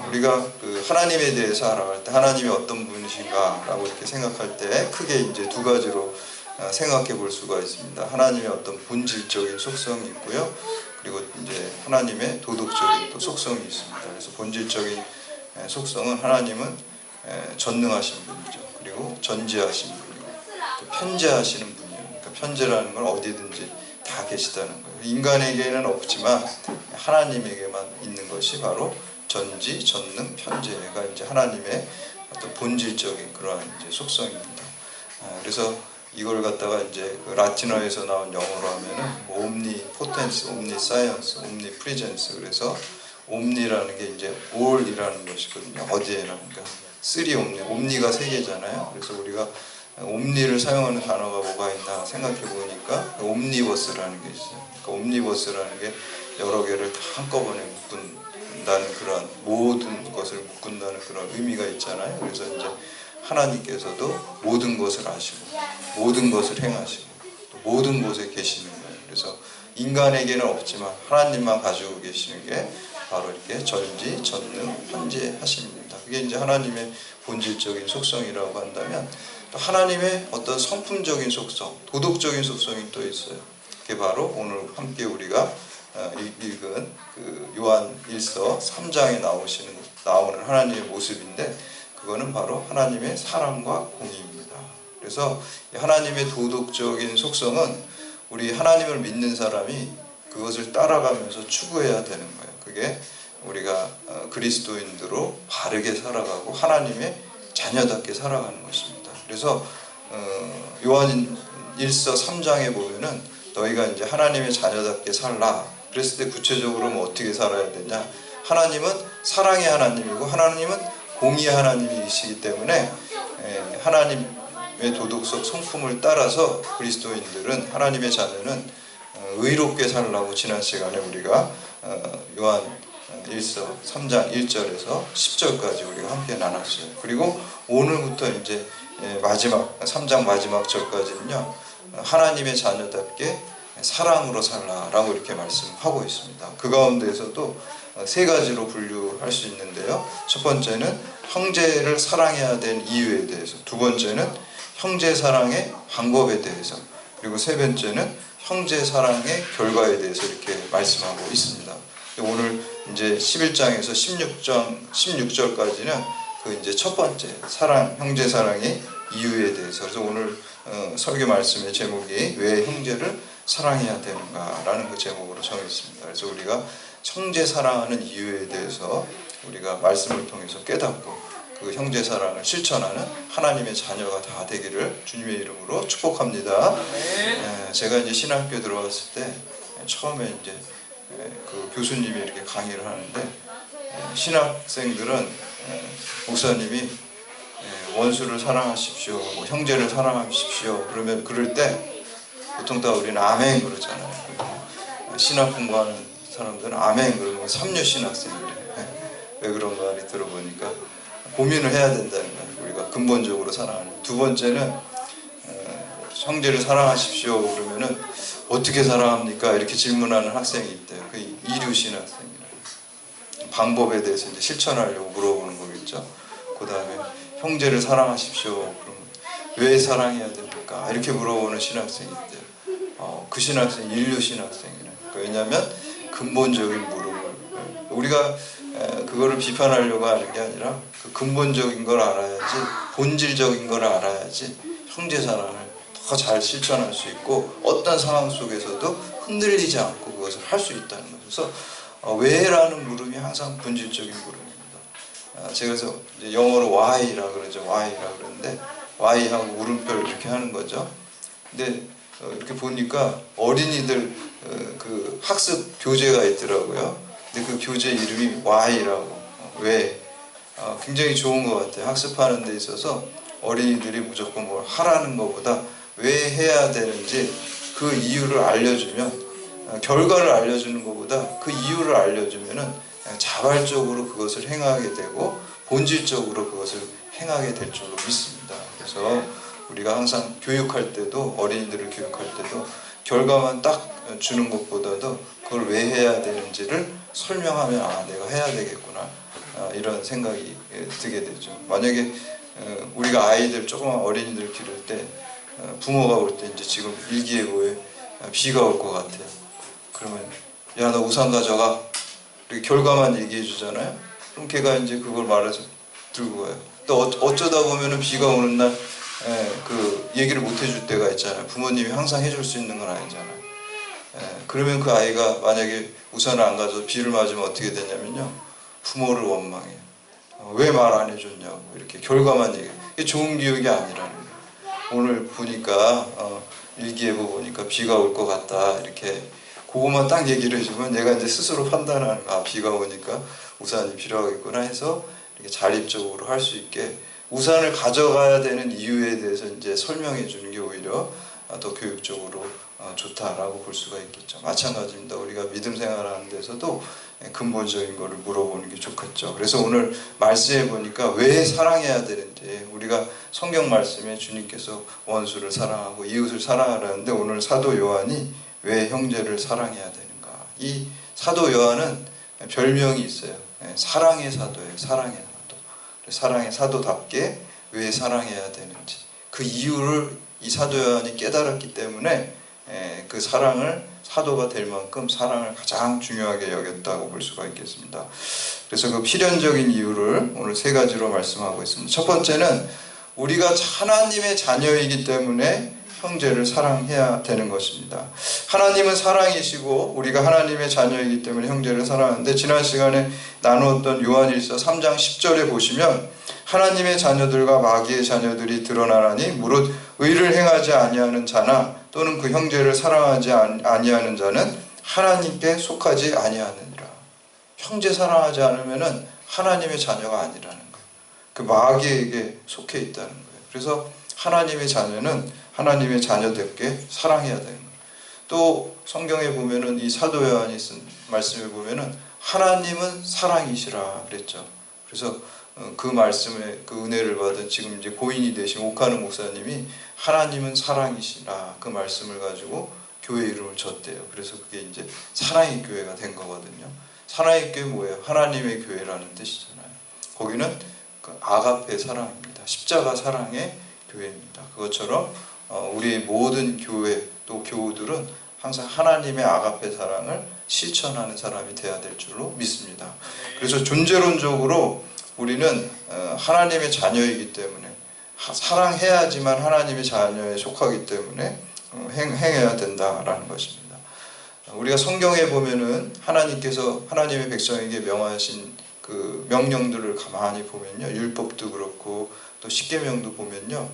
우리가 그 하나님에 대해서 알아갈 때 하나님이 어떤 분이신가라고 이렇게 생각할 때 크게 이제 두 가지로 생각해 볼 수가 있습니다. 하나님의 어떤 본질적인 속성이 있고요. 그리고 이제 하나님의 도덕적인 또 속성이 있습니다. 그래서 본질적인 속성은 하나님은 전능하신 분이죠. 그리고 전지하신 분이고 또 편재하시는 분이에요. 그러니까 편재라는 건 어디든지 다 계시다는 거예요. 인간에게는 없지만 하나님에게만 있는 것이 바로 전지, 전능, 편재가 이제 하나님의 어떤 본질적인 그러한 이제 속성입니다. 그래서 이걸 갖다가 이제 그 라틴어에서 나온 영어로 하면은 옴니포텐스, 옴니사이언스, 옴니프리젠스. 그래서 옴니라는 게 이제 올이라는 것이거든요. 어디에나. 그러니까 쓰리 옴니, 옴니가 세 개잖아요. 그래서 우리가 옴니를 사용하는 단어가 뭐가 있나 생각해 보니까 옴니버스라는 게 있어요. 그러니까 옴니버스라는 게 여러 개를 다 한꺼번에 묶는다는 그런 모든 것을 묶는다는 그런 의미가 있잖아요. 그래서 이제 하나님께서도 모든 것을 아시고 모든 것을 행하시고 또 모든 곳에 계시는 거예요. 그래서 인간에게는 없지만 하나님만 가지고 계시는 게 바로 이렇게 전지, 전능, 편재하십니다. 그게 이제 하나님의 본질적인 속성이라고 한다면 또 하나님의 어떤 성품적인 속성, 도덕적인 속성이 또 있어요. 그게 바로 오늘 함께 우리가 읽은 그 요한 1서 3장에 나오는 하나님의 모습인데 그거는 바로 하나님의 사랑과 공의입니다. 그래서 하나님의 도덕적인 속성은 우리 하나님을 믿는 사람이 그것을 따라가면서 추구해야 되는 거예요. 그게 우리가 그리스도인들로 바르게 살아가고 하나님의 자녀답게 살아가는 것입니다. 그래서 요한 1서 3장에 보면은 너희가 이제 하나님의 자녀답게 살라. 그랬을 때 구체적으로 뭐 어떻게 살아야 되냐? 하나님은 사랑의 하나님이고 하나님은 공의의 하나님이시기 때문에 하나님의 도덕적 성품을 따라서 그리스도인들은 하나님의 자녀는 의롭게 살라고 지난 시간에 우리가 요한 1서 3장 1절에서 10절까지 우리가 함께 나눴어요. 그리고 오늘부터 이제 마지막 3장 마지막 절까지는요 하나님의 자녀답게 사랑으로 살라라고 이렇게 말씀하고 있습니다. 그 가운데에서도 세 가지로 분류할 수 있는데요. 첫 번째는 형제를 사랑해야 되는 이유에 대해서, 두 번째는 형제 사랑의 방법에 대해서, 그리고 세 번째는 형제 사랑의 결과에 대해서 이렇게 말씀하고 있습니다. 오늘 이제 11장에서 16절까지는 그 이제 첫 번째 사랑, 형제 사랑의 이유에 대해서. 그래서 오늘 설교 말씀의 제목이 왜 형제를 사랑해야 되는가라는 그 제목으로 정했습니다. 그래서 우리가 형제 사랑하는 이유에 대해서 우리가 말씀을 통해서 깨닫고 그 형제 사랑을 실천하는 하나님의 자녀가 다 되기를 주님의 이름으로 축복합니다. 제가 이제 신학교에 들어왔을 때 처음에 이제 그 교수님이 이렇게 강의를 하는데 신학생들은 목사님이 원수를 사랑하십시오, 뭐 형제를 사랑하십시오 그러면 그럴 때 보통 다 우리는 아멘 그러잖아요. 신학 공부하는 사람들은 아멘 그러면 삼류 신학생이래. 왜 그런 말이 들어보니까 고민을 해야 된다는 거예요. 우리가 근본적으로 사랑하는. 두 번째는 형제를 사랑하십시오 그러면은 어떻게 사랑합니까? 이렇게 질문하는 학생이 있대요. 그 이류 신학생이라. 방법에 대해서 이제 실천하려고 물어보는 거겠죠. 그 다음에 형제를 사랑하십시오. 그럼 왜 사랑해야 됩니까? 이렇게 물어보는 신학생이 있대요. 그 신학생 인류 신학생이래. 왜냐하면 근본적인 물음을 우리가 그거를 비판하려고 하는 게 아니라 그 근본적인 걸 알아야지, 본질적인 걸 알아야지 형제 사랑을 더 잘 실천할 수 있고 어떤 상황 속에서도 흔들리지 않고 그것을 할 수 있다는 거죠. 그래서 왜라는 물음이 항상 본질적인 물음입니다. 제가 그래서 이제 영어로 why라 그러죠. why라 그러는데 why하고 물음표를 이렇게 하는 거죠. 근데 이렇게 보니까 어린이들 그 학습 교재가 있더라고요. 근데 그 교재 이름이 why라고, 왜. 굉장히 좋은 것 같아요. 학습하는 데 있어서 어린이들이 무조건 뭘 하라는 것보다 왜 해야 되는지 그 이유를 알려주면, 결과를 알려주는 것보다 그 이유를 알려주면은 자발적으로 그것을 행하게 되고 본질적으로 그것을 행하게 될 줄로 믿습니다. 그래서 우리가 항상 교육할 때도, 어린이들을 교육할 때도 결과만 딱 주는 것보다도 그걸 왜 해야 되는지를 설명하면 내가 해야 되겠구나. 이런 생각이 들게 되죠. 만약에 우리가 아이들 조그만 어린이들 기를 때 부모가 올 때 이제 지금 일기예보에 비가 올 것 같아요. 그러면 야 너 우산 가져가 이렇게 결과만 얘기해 주잖아요. 그럼 걔가 이제 그걸 말해서 들고 가요. 또 어쩌다 보면은 비가 오는 날 그 얘기를 못 해줄 때가 있잖아요. 부모님이 항상 해줄 수 있는 건 아니잖아요. 그러면 그 아이가 만약에 우산을 안 가져서 비를 맞으면 어떻게 되냐면요, 부모를 원망해요. 왜 말 안 해줬냐고 이렇게 결과만 얘기해요. 이게 좋은 기억이 아니라는 거예요. 오늘 보니까 일기예보 보니까 비가 올 것 같다 이렇게 그것만 딱 얘기를 해주면 얘가 이제 스스로 판단하는 거야. 비가 오니까 우산이 필요하겠구나 해서 이렇게 자립적으로 할 수 있게 우산을 가져가야 되는 이유에 대해서 이제 설명해 주는 게 오히려 더 교육적으로 좋다라고 볼 수가 있겠죠. 마찬가지입니다. 우리가 믿음 생활하는 데서도 근본적인 거를 물어보는 게 좋겠죠. 그래서 오늘 말씀해 보니까 왜 사랑해야 되는지, 우리가 성경 말씀에 주님께서 원수를 사랑하고 이웃을 사랑하라는데 오늘 사도 요한이 왜 형제를 사랑해야 되는가. 이 사도 요한은 별명이 있어요. 사랑의 사도예요. 사랑의 사도. 사랑의 사도답게 왜 사랑해야 되는지 그 이유를 이 사도 요한이 깨달았기 때문에 그 사랑을 사도가 될 만큼 사랑을 가장 중요하게 여겼다고 볼 수가 있겠습니다. 그래서 그 필연적인 이유를 오늘 세 가지로 말씀하고 있습니다. 첫 번째는 우리가 하나님의 자녀이기 때문에 형제를 사랑해야 되는 것입니다. 하나님은 사랑이시고 우리가 하나님의 자녀이기 때문에 형제를 사랑하는데, 지난 시간에 나누었던 요한일서 3장 10절에 보시면 하나님의 자녀들과 마귀의 자녀들이 드러나나니 무릇 의를 행하지 아니하는 자나 또는 그 형제를 사랑하지 아니하는 자는 하나님께 속하지 아니하느니라. 형제 사랑하지 않으면 하나님의 자녀가 아니라는 거예요. 그 마귀에게 속해 있다는 거예요. 그래서 하나님의 자녀는 하나님의 자녀답게 사랑해야 되는 거예요. 또 성경에 보면은 이 사도 요한이 쓴 말씀에 보면은 하나님은 사랑이시라 그랬죠. 그래서 그 말씀에 그 은혜를 받은 지금 이제 고인이 되신 오카노 목사님이 하나님은 사랑이시라 그 말씀을 가지고 교회 이름을 졌대요. 그래서 그게 이제 사랑의 교회가 된 거거든요. 사랑의 교회 뭐예요? 하나님의 교회라는 뜻이잖아요. 거기는 그 아가페 사랑입니다. 십자가 사랑의 교회입니다. 그것처럼 우리 모든 교회 또 교우들은 항상 하나님의 아가페 사랑을 실천하는 사람이 되어야 될 줄로 믿습니다. 그래서 존재론적으로 우리는 하나님의 자녀이기 때문에 사랑해야지만 하나님의 자녀에 속하기 때문에 행해야 된다라는 것입니다. 우리가 성경에 보면은 하나님께서 하나님의 백성에게 명하신 그 명령들을 가만히 보면요, 율법도 그렇고 또 십계명도 보면요,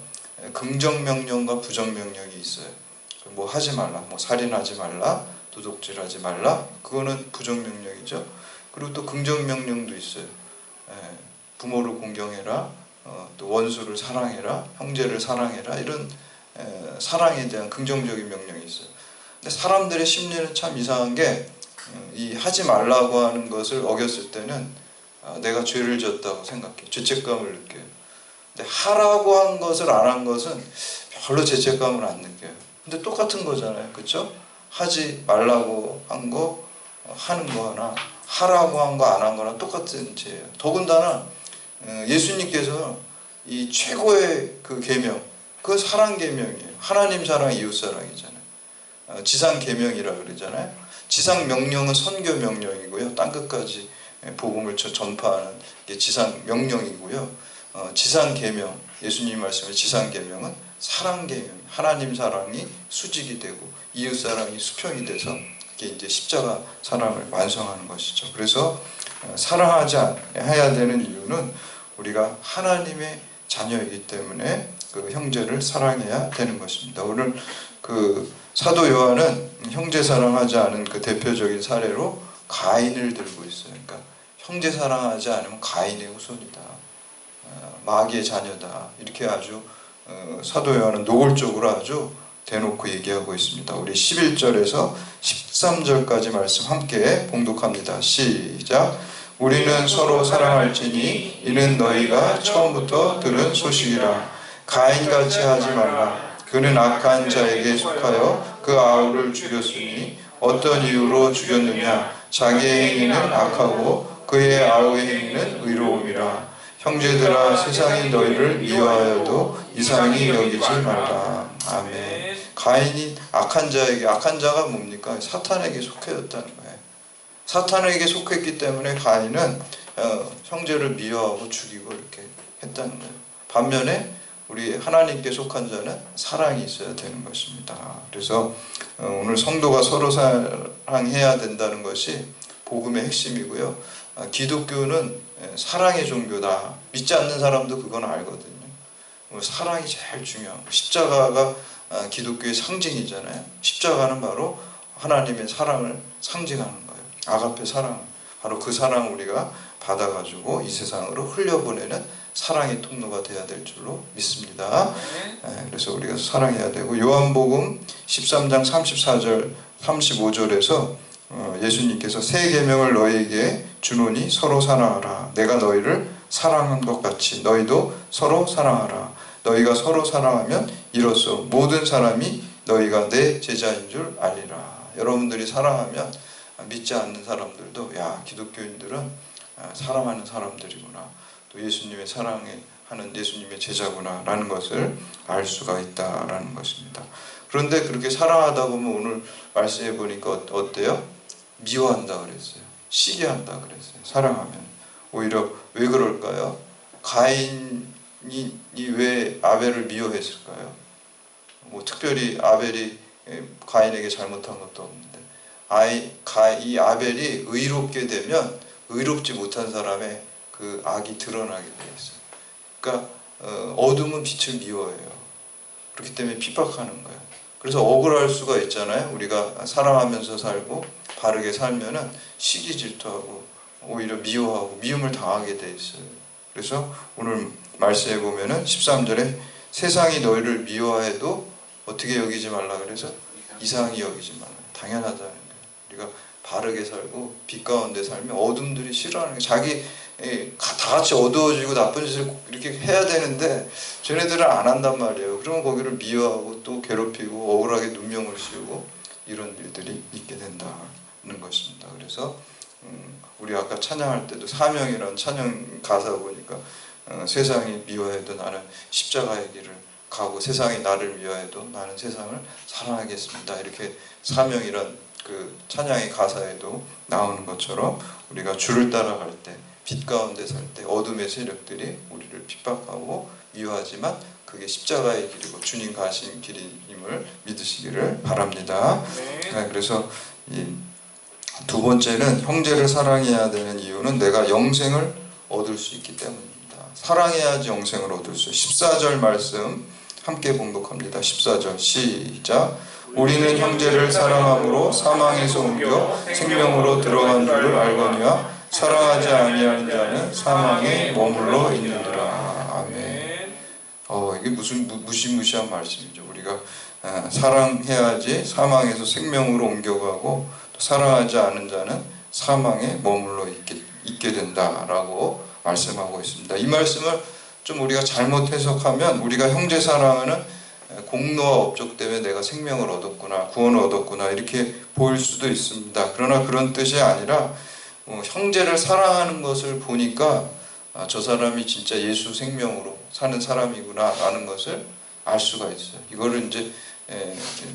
긍정 명령과 부정 명령이 있어요. 뭐 하지 말라, 뭐 살인하지 말라, 도둑질하지 말라, 그거는 부정 명령이죠. 그리고 또 긍정 명령도 있어요. 부모를 공경해라, 또 원수를 사랑해라, 형제를 사랑해라, 이런 사랑에 대한 긍정적인 명령이 있어요. 근데 사람들의 심리는 참 이상한 게 이 하지 말라고 하는 것을 어겼을 때는 내가 죄를 졌다고 생각해요. 죄책감을 느껴요. 근데 하라고 한 것을 안 한 것은 별로 죄책감을 안 느껴요. 근데 똑같은 거잖아요. 그렇죠? 하지 말라고 한 거 하는 거 하나, 하라고 한 거 안 한 거랑 똑같은 죄예요. 더군다나 예수님께서 이 최고의 그 계명, 그 사랑 계명이에요. 하나님 사랑, 이웃 사랑이잖아요. 지상 계명이라 그러잖아요. 지상 명령은 선교 명령이고요. 땅 끝까지 복음을 전파하는 게 지상 명령이고요. 지상 계명, 예수님 말씀의 지상 계명은 사랑 계명, 하나님 사랑이 수직이 되고 이웃 사랑이 수평이 돼서 이게 이제 십자가 사랑을 완성하는 것이죠. 그래서 사랑하지 해야 되는 이유는 우리가 하나님의 자녀이기 때문에 그 형제를 사랑해야 되는 것입니다. 오늘 그 사도 요한은 형제 사랑하지 않은 그 대표적인 사례로 가인을 들고 있어요. 그러니까 형제 사랑하지 않으면 가인의 후손이다, 마귀의 자녀다, 이렇게 아주 사도 요한은 노골적으로 아주 대놓고 얘기하고 있습니다. 우리 11절에서 13절까지 말씀 함께 봉독합니다. 시작. 우리는 서로 사랑할지니 이는 너희가 처음부터 들은 소식이라. 가인같이 하지 말라. 그는 악한 자에게 속하여 그 아우를 죽였으니 어떤 이유로 죽였느냐. 자기의 행위는 악하고 그의 아우의 행위는 의로움이라. 형제들아 세상이 너희를 미워하여도 이상히 여기지 말라. 아멘. 가인이 악한 자가 뭡니까? 사탄에게 속해졌다는 거예요. 사탄에게 속했기 때문에 가인은 형제를 미워하고 죽이고 이렇게 했다는 거예요. 반면에 우리 하나님께 속한 자는 사랑이 있어야 되는 것입니다. 그래서 오늘 성도가 서로 사랑해야 된다는 것이 복음의 핵심이고요. 기독교는 사랑의 종교다. 믿지 않는 사람도 그건 알거든요. 사랑이 제일 중요한 거예요. 십자가가 기독교의 상징이잖아요. 십자가는 바로 하나님의 사랑을 상징하는 거예요. 아가페 사랑. 바로 그 사랑을 우리가 받아가지고 이 세상으로 흘려보내는 사랑의 통로가 되어야 될 줄로 믿습니다. 그래서 우리가 사랑해야 되고, 요한복음 13장 34절 35절에서 예수님께서 새 계명을 너희에게 주노니 서로 사랑하라. 내가 너희를 사랑한 것 같이 너희도 서로 사랑하라. 너희가 서로 사랑하면 이로써 모든 사람이 너희가 내 제자인 줄 알리라. 여러분들이 사랑하면 믿지 않는 사람들도 야, 기독교인들은 사랑하는 사람들이구나, 또 예수님의 사랑하는 예수님의 제자구나 라는 것을 알 수가 있다라는 것입니다. 그런데 그렇게 사랑하다 보면 오늘 말씀해 보니까 어때요? 미워한다 그랬어요. 시기한다 그랬어요. 사랑하면. 오히려 왜 그럴까요? 가인이 왜 아벨을 미워했을까요? 뭐 특별히 아벨이 가인에게 잘못한 것도 없는데, 이 아벨이 의롭게 되면 의롭지 못한 사람의 그 악이 드러나게 되어 있어요. 그러니까 어둠은 빛을 미워해요. 그렇기 때문에 핍박하는 거예요. 그래서 억울할 수가 있잖아요. 우리가 사랑하면서 살고 바르게 살면은 시기 질투하고 오히려 미워하고 미움을 당하게 돼 있어요. 그래서 오늘 말씀해 보면은 13절에 세상이 너희를 미워해도 어떻게 여기지 말라 그래서 이상히 여기지 말라. 당연하다는 거예요. 우리가 바르게 살고 빛 가운데 살면 어둠들이 싫어하는 게, 자기 다 같이 어두워지고 나쁜 짓을 이렇게 해야 되는데 쟤네들은 안 한단 말이에요. 그러면 거기를 미워하고 또 괴롭히고 억울하게 눈명을 씌우고 이런 일들이 있게 된다는 것입니다. 그래서 우리 아까 찬양할 때도 사명이라는 찬양 가사 보니까 세상이 미워해도 나는 십자가의 길을 가고 세상이 나를 미워해도 나는 세상을 사랑하겠습니다. 이렇게 사명이란 그 찬양의 가사에도 나오는 것처럼 우리가 주를 따라갈 때, 빛 가운데 살 때 어둠의 세력들이 우리를 핍박하고 미워하지만 그게 십자가의 길이고 주님 가신 길임을 믿으시기를 바랍니다. 그래서 이 두 번째는 형제를 사랑해야 되는 이유는 내가 영생을 얻을 수 있기 때문입니다. 사랑해야지 영생을 얻을 수 있어요. 14절 말씀 함께 봉독합니다. 14절 시작. 우리는 형제를 사랑함으로 사망에서 옮겨 생명으로 들어간 줄을 알거니와 사랑하지 아니하는 자는 사망에 머물러 있느니라. 아멘. 이게 무슨 무시무시한 말씀이죠. 우리가 사랑해야지 사망에서 생명으로 옮겨가고 또 사랑하지 않은 자는 사망에 머물러 있게 된다라고 말씀하고 있습니다. 이 말씀을 좀 우리가 잘못 해석하면 우리가 형제 사랑하는 공로와 업적 때문에 내가 생명을 얻었구나, 구원을 얻었구나 이렇게 보일 수도 있습니다. 그러나 그런 뜻이 아니라 형제를 사랑하는 것을 보니까 저 사람이 진짜 예수 생명으로 사는 사람이구나 라는 것을 알 수가 있어요. 이거를 이제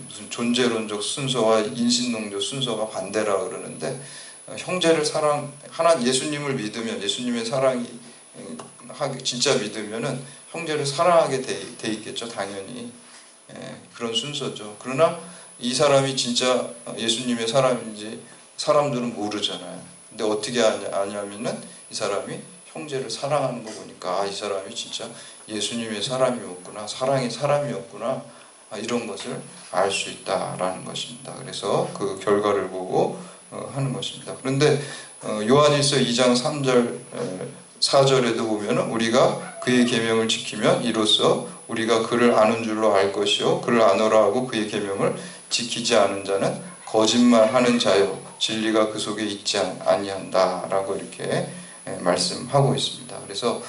무슨 존재론적 순서와 인신론적 순서가 반대라 그러는데, 형제를 예수님을 믿으면, 예수님의 사랑이 진짜 믿으면은 형제를 사랑하게 돼 있겠죠, 당연히. 그런 순서죠. 그러나 이 사람이 진짜 예수님의 사람인지 사람들은 모르잖아요. 근데 어떻게 아냐면은 이 사람이 형제를 사랑하는 거 보니까 이 사람이 진짜 예수님의 사람이었구나, 사랑의 사람이었구나, 이런 것을 알 수 있다라는 것입니다. 그래서 그 결과를 보고 하는 것입니다. 그런데 요한일서 2장 3절 4절에도 보면은 우리가 그의 계명을 지키면 이로써 우리가 그를 아는 줄로 알 것이요 그를 아노라 하고 그의 계명을 지키지 않은 자는 거짓말하는 자요 진리가 그 속에 있지 아니한다라고 이렇게 말씀하고 있습니다. 그래서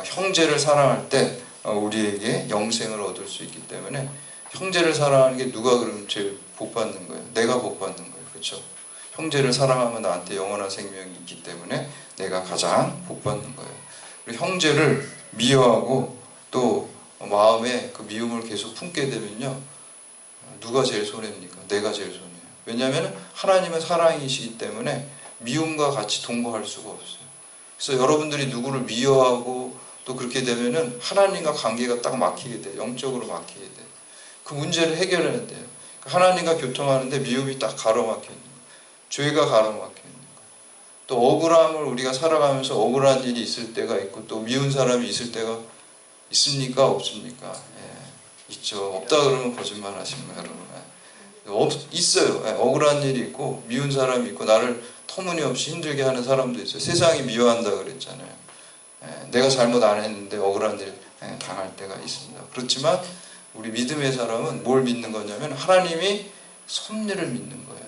형제를 사랑할 때 우리에게 영생을 얻을 수 있기 때문에, 형제를 사랑하는 게 누가 그러면 제일 복 받는 거예요? 내가 복 받는 거예요. 그렇죠? 형제를 사랑하면 나한테 영원한 생명이 있기 때문에 내가 가장 복받는 거예요. 그리고 형제를 미워하고 또 마음에 그 미움을 계속 품게 되면요, 누가 제일 손해입니까? 내가 제일 손해예요. 왜냐하면 하나님은 사랑이시기 때문에 미움과 같이 동거할 수가 없어요. 그래서 여러분들이 누구를 미워하고 또 그렇게 되면은 하나님과 관계가 딱 막히게 돼요. 영적으로 막히게 돼요. 그 문제를 해결해야 돼요. 하나님과 교통하는데 미움이 딱 가로막혀 있는 거예요. 죄가 가로막혀 있는 거예요. 또 억울함을 우리가 살아가면서 억울한 일이 있을 때가 있고 또 미운 사람이 있을 때가 있습니까? 없습니까? 예, 있죠. 없다 그러면 거짓말 하시는 거예요, 여러분. 있어요. 예, 억울한 일이 있고 미운 사람이 있고 나를 터무니없이 힘들게 하는 사람도 있어요. 세상이 미워한다 그랬잖아요. 예, 내가 잘못 안 했는데 억울한 일 당할 때가 있습니다. 그렇지만 우리 믿음의 사람은 뭘 믿는 거냐면 하나님이 섭리를 믿는 거예요.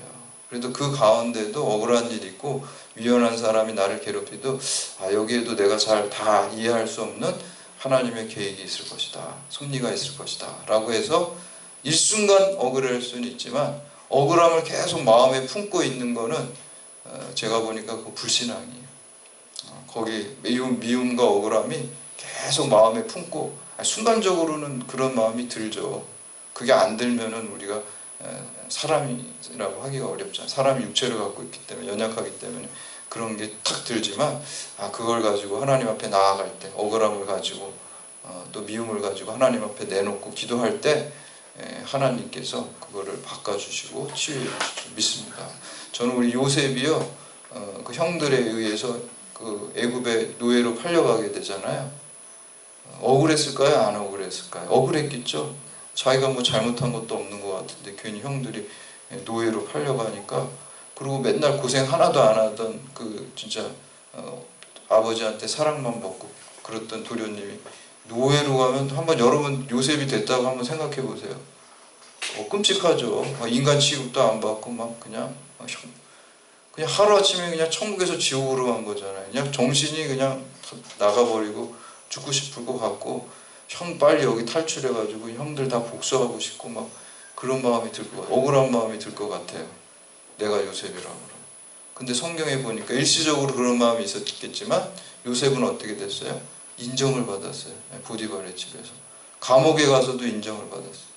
그래도 그 가운데도 억울한 일이 있고 미련한 사람이 나를 괴롭혀도 여기에도 내가 잘 다 이해할 수 없는 하나님의 계획이 있을 것이다. 섭리가 있을 것이다. 라고 해서 일순간 억울할 수는 있지만 억울함을 계속 마음에 품고 있는 거는 제가 보니까 그 불신앙이에요. 거기 미움과 억울함이 계속 마음에 품고 순간적으로는 그런 마음이 들죠. 그게 안 들면은 우리가 사람이라고 하기가 어렵잖아요. 사람이 육체를 갖고 있기 때문에 연약하기 때문에 그런 게 탁 들지만 그걸 가지고 하나님 앞에 나아갈 때 억울함을 가지고 또 미움을 가지고 하나님 앞에 내놓고 기도할 때 하나님께서 그거를 바꿔주시고 치유해 주시고 믿습니다. 저는 우리 요셉이요 그 형들에 의해서 그 애굽의 노예로 팔려가게 되잖아요. 억울했을까요? 안 억울했을까요? 억울했겠죠. 자기가 뭐 잘못한 것도 없는 것 같은데 괜히 형들이 노예로 팔려가니까 그리고 맨날 고생 하나도 안 하던 그 진짜 아버지한테 사랑만 받고 그랬던 도련님이 노예로 가면 한번 여러분 요셉이 됐다고 한번 생각해 보세요. 끔찍하죠. 인간 취급도 안 받고 막 그냥 하루아침에 그냥 천국에서 지옥으로 간 거잖아요. 그냥 정신이 그냥 나가버리고 죽고 싶을 것 같고 형 빨리 여기 탈출해가지고 형들 다 복수하고 싶고 막 그런 마음이 들 것 같아요. 억울한 마음이 들 것 같아요. 내가 요셉이라고. 근데 성경에 보니까 일시적으로 그런 마음이 있었겠지만 요셉은 어떻게 됐어요? 인정을 받았어요. 보디발의 집에서. 감옥에 가서도 인정을 받았어요.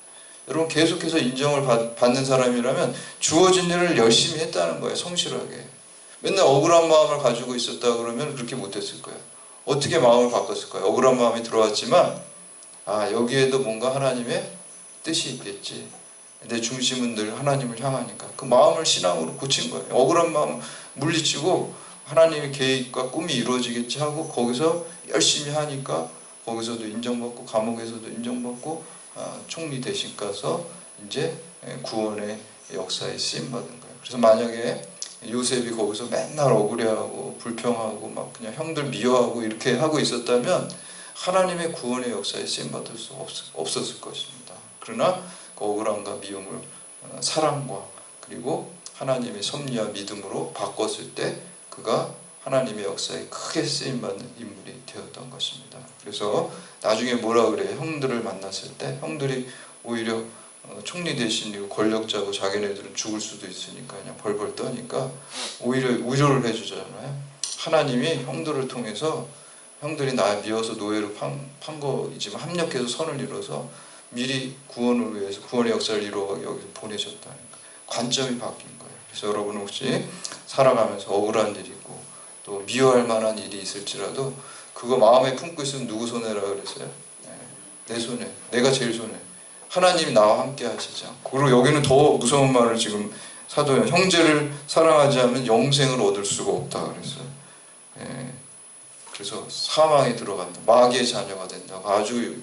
여러분 계속해서 인정을 받는 사람이라면 주어진 일을 열심히 했다는 거예요. 성실하게. 맨날 억울한 마음을 가지고 있었다 그러면 그렇게 못했을 거예요. 어떻게 마음을 바꿨을까요? 억울한 마음이 들어왔지만 여기에도 뭔가 하나님의 뜻이 있겠지. 내 중심은 늘 하나님을 향하니까 그 마음을 신앙으로 고친 거예요. 억울한 마음 물리치고 하나님의 계획과 꿈이 이루어지겠지 하고 거기서 열심히 하니까 거기서도 인정받고 감옥에서도 인정받고 총리 대신 가서 이제 구원의 역사에 쓰임받은 거예요. 그래서 만약에 요셉이 거기서 맨날 억울해하고 불평하고 막 그냥 형들 미워하고 이렇게 하고 있었다면 하나님의 구원의 역사에 쓰임받을 수 없었을 것입니다. 그러나 그 억울함과 미움을 사랑과 그리고 하나님의 섭리와 믿음으로 바꿨을 때 그가 하나님의 역사에 크게 쓰임받는 인물이 되었던 것입니다. 그래서 나중에 뭐라 그래요? 형들을 만났을 때 형들이 오히려 총리 대신이고 권력자고 자기네들은 죽을 수도 있으니까 그냥 벌벌 떠니까 오히려 위로를 해주잖아요. 하나님이 형들을 통해서 형들이 나 미워서 노예로 판 거이지만 합력해서 선을 이뤄서 미리 구원을 위해서 구원의 역사를 이루어가게 여기서 보내셨다니까 관점이 바뀐 거예요. 그래서 여러분 혹시 살아가면서 억울한 일이 있고 또 미워할 만한 일이 있을지라도 그거 마음에 품고 있으면 누구 손해라 그랬어요? 내 손해. 내가 제일 손해. 하나님이 나와 함께 하시죠. 그리고 여기는 더 무서운 말을 지금 사도요. 형제를 사랑하지 않으면 영생을 얻을 수가 없다 그랬어요. 그래서 사망에 들어간다. 마귀의 자녀가 된다고 아주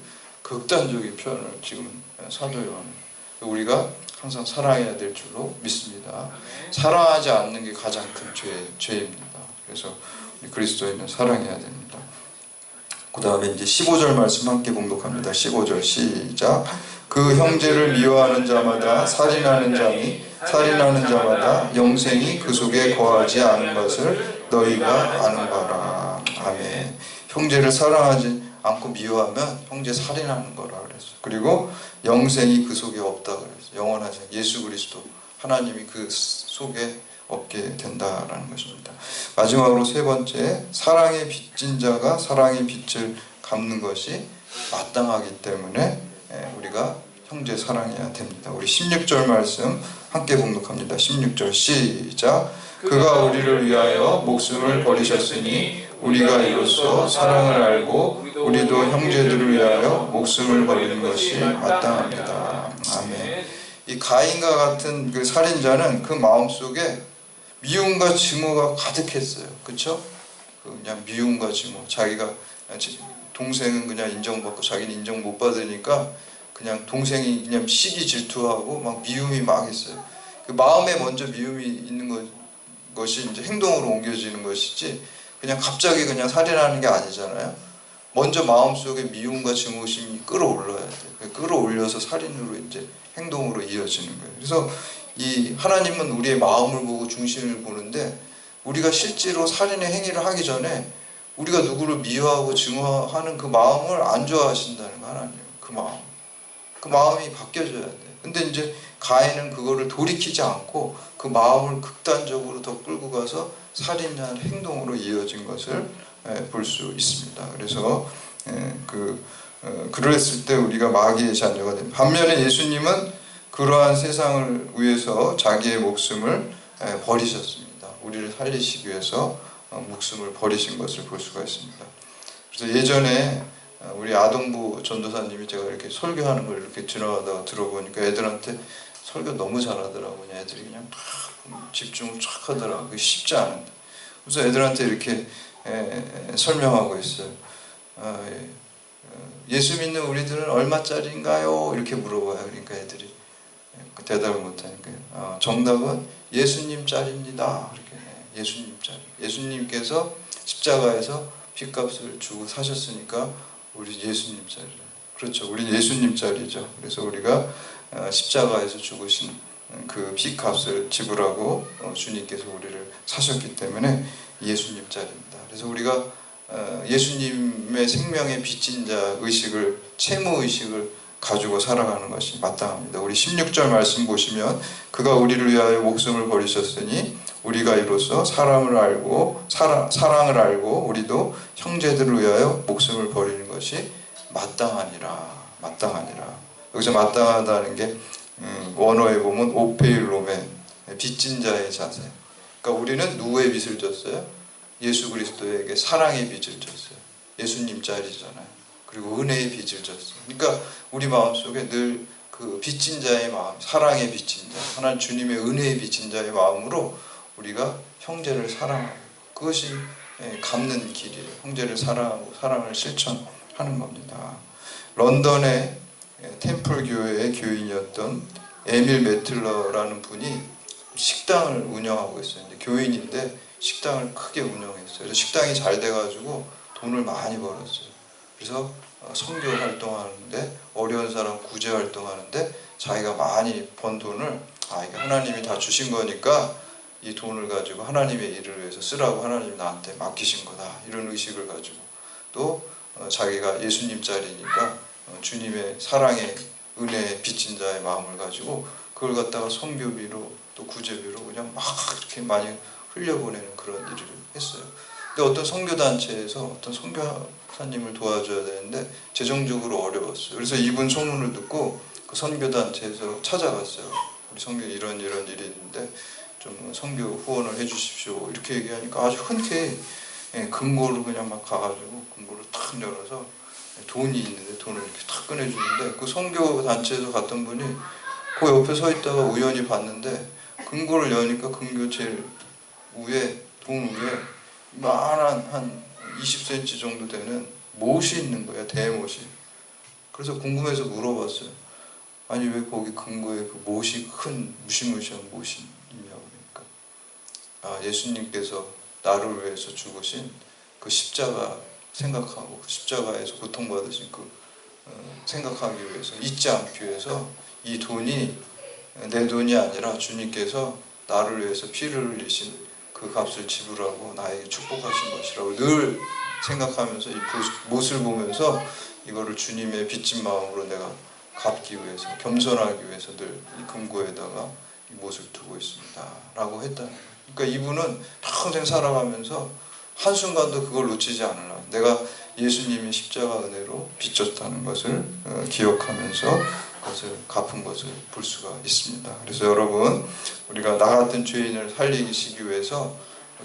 극단적인 표현을 지금 사도 요한은 우리가 항상 사랑해야 될 줄로 믿습니다. 사랑하지 않는 게 가장 큰 죄입니다. 그래서 우리 그리스도인은 사랑해야 됩니다. 그 다음에 이제 15절 말씀 함께 봉독합니다. 15절 시작. 그 형제를 미워하는 자마다 살인하는 자니 살인하는 자마다 영생이 그 속에 거하지 않은 것을 너희가 아는 바라. 아멘. 형제를 사랑하지 않고 미워하면 형제 살인하는 거라 그랬어요. 그리고 영생이 그 속에 없다 그랬어요. 영원하신 예수 그리스도 하나님이 그 속에 없게 된다라는 것입니다. 마지막으로 세 번째, 사랑의 빚진 자가 사랑의 빚을 갚는 것이 마땅하기 때문에 우리가 형제 사랑해야 됩니다. 우리 16절 말씀 함께 봉독합니다. 16절 시작. 그가 우리를 위하여 목숨을 버리셨으니 우리가 이로써 사랑을 알고 우리도 형제들을 위하여 목숨을 버리는 것이 마땅합니다. 아멘. 이 가인과 같은 그 살인자는 그 마음속에 미움과 증오가 가득했어요. 그렇죠? 그냥 미움과 증오. 자기가 동생은 그냥 인정받고 자기는 인정 못 받으니까 그냥 동생이 그냥 시기 질투하고 막 미움이 막 있어요. 그 마음에 먼저 미움이 있는 것이 이제 행동으로 옮겨지는 것이지 그냥 갑자기 그냥 살인하는 게 아니잖아요. 먼저 마음속에 미움과 증오심이 끌어올라야 돼요. 끌어올려서 살인으로 이제 행동으로 이어지는 거예요. 그래서 이 하나님은 우리의 마음을 보고 중심을 보는데 우리가 실제로 살인의 행위를 하기 전에 우리가 누구를 미워하고 증오하는 그 마음을 안 좋아하신다는 거 하나님. 그 마음이 바뀌어져야 돼. 근데 이제 가인은 그거를 돌이키지 않고 그 마음을 극단적으로 더 끌고 가서 살인한 행동으로 이어진 것을 볼 수 있습니다. 그래서 그랬을 때 우리가 마귀의 자녀가 됩니다. 반면에 예수님은 그러한 세상을 위해서 자기의 목숨을 버리셨습니다. 우리를 살리시기 위해서 목숨을 버리신 것을 볼 수가 있습니다. 그래서 예전에 우리 아동부 전도사님이 제가 이렇게 설교하는 걸 이렇게 지나가다가 들어보니까 애들한테 설교 너무 잘하더라고요. 애들이 그냥 집중을 쫙 하더라고요. 그게 쉽지 않은데. 그래서 애들한테 이렇게 설명하고 있어요. 예수 믿는 우리들은 얼마짜리인가요? 이렇게 물어봐요. 그러니까 애들이 대답을 못하니까요. 정답은 예수님짜리입니다. 이렇게 예수님짜리. 예수님께서 십자가에서 핏값을 주고 사셨으니까 우리 예수님짜리. 그렇죠. 우리 예수님짜리죠. 그래서 우리가 십자가에서 죽으신 그 핏값을 지불하고 주님께서 우리를 사셨기 때문에 예수님짜리입니다. 그래서 우리가 예수님의 생명의 빚진 자 의식을, 채무 의식을 가지고 살아가는 것이 마땅합니다. 우리 16절 말씀 보시면 그가 우리를 위하여 목숨을 버리셨으니 우리가 이로써 사랑을 알고 우리도 형제들을 위하여 목숨을 버리는 것이 마땅하니라. 여기서 마땅하다는 게 원어에 보면 오페일로멘, 빚진 자의 자세. 그러니까 우리는 누구의 빚을 졌어요? 예수 그리스도에게 사랑의 빚을 졌어요. 예수님짜리잖아요. 그리고 은혜의 빚을 졌어요. 그러니까 우리 마음속에 늘 그 빚진 자의 마음, 사랑의 빚진 자, 하나님 주님의 은혜의 빚진 자의 마음으로 우리가 형제를 사랑하고 그것이 갚는 길이에요. 형제를 사랑하고 사랑을 실천하는 겁니다. 런던의 템플 교회의 교인이었던 에밀 매틀러라는 분이 식당을 운영하고 있어요. 교인인데 식당을 크게 운영했어요. 그래서 식당이 잘 돼가지고 돈을 많이 벌었어요. 그래서 선교 활동하는데, 어려운 사람 구제 활동하는데 자기가 많이 번 돈을 이게 하나님이 다 주신 거니까 이 돈을 가지고 하나님의 일을 위해서 쓰라고 하나님이 나한테 맡기신 거다, 이런 의식을 가지고 또 자기가 예수님짜리니까 주님의 사랑의 은혜의 빚진 자의 마음을 가지고 그걸 갖다가 선교비로 또 구제비로 그냥 막 이렇게 많이 흘려보내는 그런 일을 했어요. 근데 어떤 선교단체에서 어떤 선교사님을 도와줘야 되는데 재정적으로 어려웠어요. 그래서 이분 소문을 듣고 그 선교단체에서 찾아갔어요. 우리 선교 이런 일이 있는데 좀 선교 후원을 해주십시오. 이렇게 얘기하니까 아주 흔쾌히 금고를 그냥 막 가가지고 금고를 탁 열어서 돈이 있는데 돈을 이렇게 탁 꺼내주는데 그 선교단체에서 갔던 분이 그 옆에 서 있다가 우연히 봤는데 금고를 여니까 금고 제일 위에, 돈 위에 만한 한 20cm 정도 되는 못이 있는 거야, 대못이. 그래서 궁금해서 물어봤어요. 아니 왜 거기 금고에 그 못이, 큰 무시무시한 못이 있냐고. 그러니까 예수님께서 나를 위해서 죽으신 그 십자가 생각하고 그 십자가에서 고통받으신 그 생각하기 위해서, 잊지 않기 위해서 이 돈이 내 돈이 아니라 주님께서 나를 위해서 피를 흘리신 그 값을 지불하고 나에게 축복하신 것이라고 늘 생각하면서 이 못을 보면서 이거를 주님의 빚진 마음으로 내가 갚기 위해서, 겸손하기 위해서 늘 이 금고에다가 이 못을 두고 있습니다 라고 했다는 거예요. 그러니까 이분은 평생 살아가면서 한순간도 그걸 놓치지 않으려. 내가 예수님이 십자가 은혜로 빚졌다는 것을 기억하면서 그것을 갚은 것을 볼 수가 있습니다. 그래서 여러분, 우리가 나 같은 죄인을 살리시기 위해서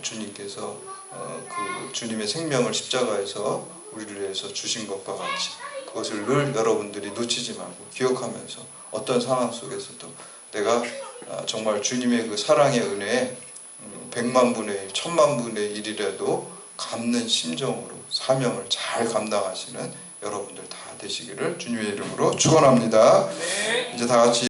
주님께서 그 주님의 생명을 십자가에서 우리를 위해서 주신 것과 같이 그것을 늘 여러분들이 놓치지 말고 기억하면서 어떤 상황 속에서도 내가 정말 주님의 그 사랑의 은혜에 100만 분의 1, 1000만 분의 1이라도 갚는 심정으로 사명을 잘 감당하시는 여러분들 다 되시기를 주님의 이름으로 축원합니다. 이제 다 같이